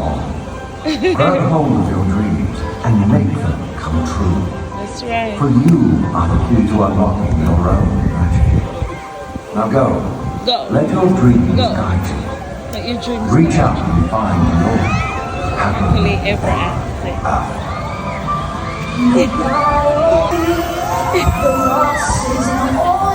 on. Grab hold of your dreams and make them come true. That's right. For you are the key to unlocking your own magic. Now go. Go. Let your dreams Go. guide you. Let your dreams Reach go. out and find your Happily happily ever after. after. The loss is all